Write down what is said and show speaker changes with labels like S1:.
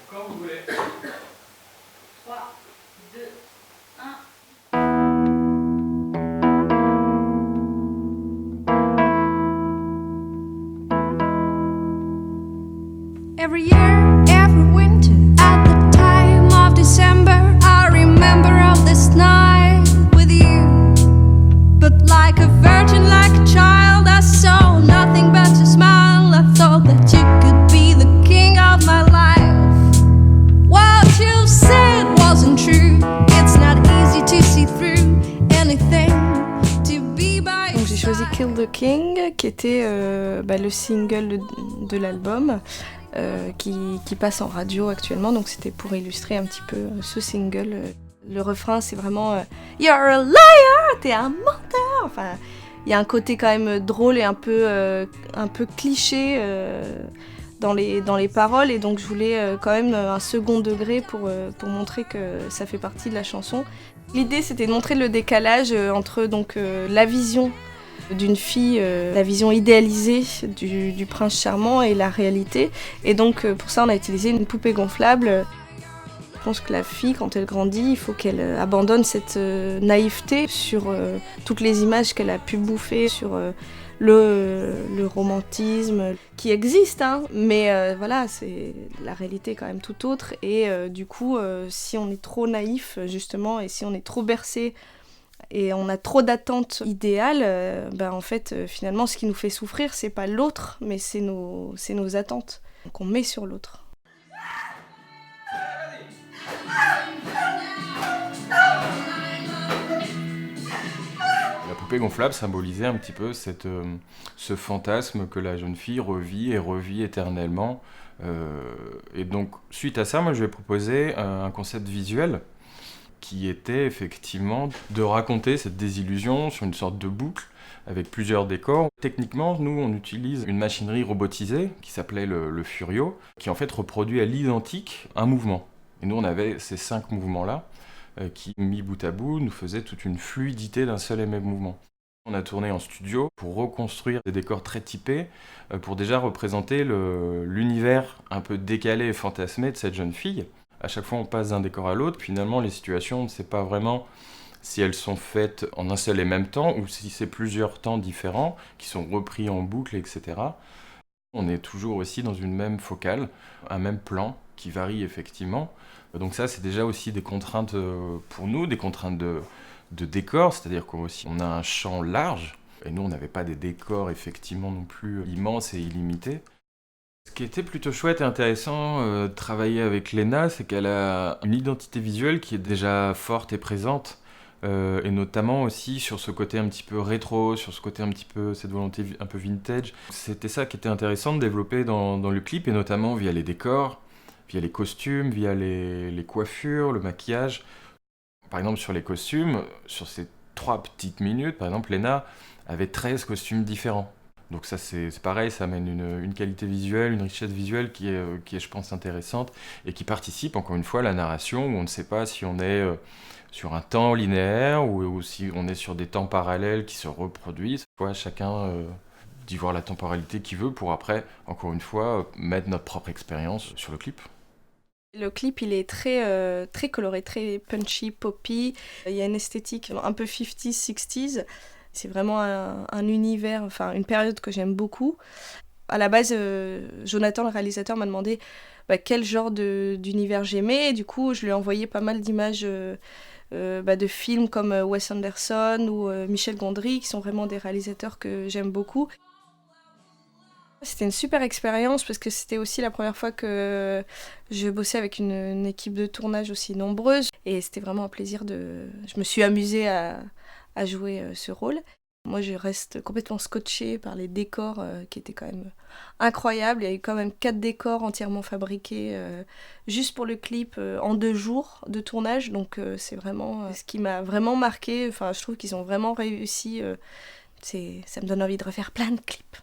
S1: Quand vous voulez.
S2: 3, 2, 1.
S3: Every year, every winter, at the time of December, I remember of this night with you. But like a virgin, like a child, I saw nothing but a smile. I thought that you could be the king of my life. What you said wasn't true. It's not easy to see through anything to be by your
S4: Donc j'ai choisi
S3: side.
S4: Kill the King, qui était le single de l'album. Qui passe en radio actuellement, donc c'était pour illustrer un petit peu ce single. Le refrain, c'est vraiment You're a liar, t'es un menteur. Enfin, il y a un côté quand même drôle et un peu cliché dans les paroles, et donc je voulais quand même un second degré pour montrer que ça fait partie de la chanson. L'idée, c'était de montrer le décalage entre donc la vision d'une fille, la vision idéalisée du prince charmant et la réalité. Et donc pour ça on a utilisé une poupée gonflable. Je pense que la fille, quand elle grandit, il faut qu'elle abandonne cette naïveté sur toutes les images qu'elle a pu bouffer, sur le romantisme qui existe, hein, mais voilà, c'est la réalité est quand même tout autre. Et du coup, si on est trop naïf justement, et si on est trop bercé et on a trop d'attentes idéales, en fait, finalement, ce qui nous fait souffrir, c'est pas l'autre, mais c'est nos attentes qu'on met sur l'autre.
S1: La poupée gonflable symbolisait un petit peu ce fantasme que la jeune fille revit et revit éternellement. Et donc, suite à ça, moi, je vais proposer un concept visuel qui était effectivement de raconter cette désillusion sur une sorte de boucle avec plusieurs décors. Techniquement, nous, on utilise une machinerie robotisée qui s'appelait le Furio, qui en fait reproduit à l'identique un mouvement. Et nous, on avait ces 5 mouvements-là qui, mis bout à bout, nous faisaient toute une fluidité d'un seul et même mouvement. On a tourné en studio pour reconstruire des décors très typés, pour déjà représenter l'univers un peu décalé et fantasmé de cette jeune fille. À chaque fois, on passe d'un décor à l'autre. Finalement, les situations, on ne sait pas vraiment si elles sont faites en un seul et même temps ou si c'est plusieurs temps différents qui sont repris en boucle, etc. On est toujours aussi dans une même focale, un même plan qui varie effectivement. Donc ça, c'est déjà aussi des contraintes pour nous, des contraintes de décor, c'est-à-dire qu'on a un champ large, et nous, on n'avait pas des décors effectivement non plus immenses et illimités. Ce qui était plutôt chouette et intéressant de travailler avec Léna, c'est qu'elle a une identité visuelle qui est déjà forte et présente, et notamment aussi sur ce côté un petit peu rétro, sur ce côté un petit peu, cette volonté un peu vintage. C'était ça qui était intéressant de développer dans le clip, et notamment via les décors, via les costumes, via les coiffures, le maquillage. Par exemple, sur les costumes, sur ces 3 petites minutes, par exemple, Léna avait 13 costumes différents. Donc ça, c'est pareil, ça amène une qualité visuelle, une richesse visuelle qui est, je pense, intéressante et qui participe, encore une fois, à la narration, où on ne sait pas si on est sur un temps linéaire ou si on est sur des temps parallèles qui se reproduisent. Chacun d'y voir la temporalité qu'il veut pour après, encore une fois, mettre notre propre expérience sur le clip.
S4: Le clip, il est très coloré, très punchy, poppy. Il y a une esthétique un peu 50s, 60s. C'est vraiment un univers, enfin une période que j'aime beaucoup. À la base, Jonathan, le réalisateur, m'a demandé quel genre d'univers j'aimais. Et du coup, je lui ai envoyé pas mal d'images de films comme Wes Anderson ou Michel Gondry, qui sont vraiment des réalisateurs que j'aime beaucoup. C'était une super expérience parce que c'était aussi la première fois que je bossais avec une équipe de tournage aussi nombreuse. Et c'était vraiment un plaisir Je me suis amusée à jouer ce rôle. Moi, je reste complètement scotchée par les décors qui étaient quand même incroyables. Il y a eu quand même 4 décors entièrement fabriqués juste pour le clip en 2 jours de tournage. Donc c'est vraiment ce qui m'a vraiment marqué. Enfin, je trouve qu'ils ont vraiment réussi. Ça me donne envie de refaire plein de clips.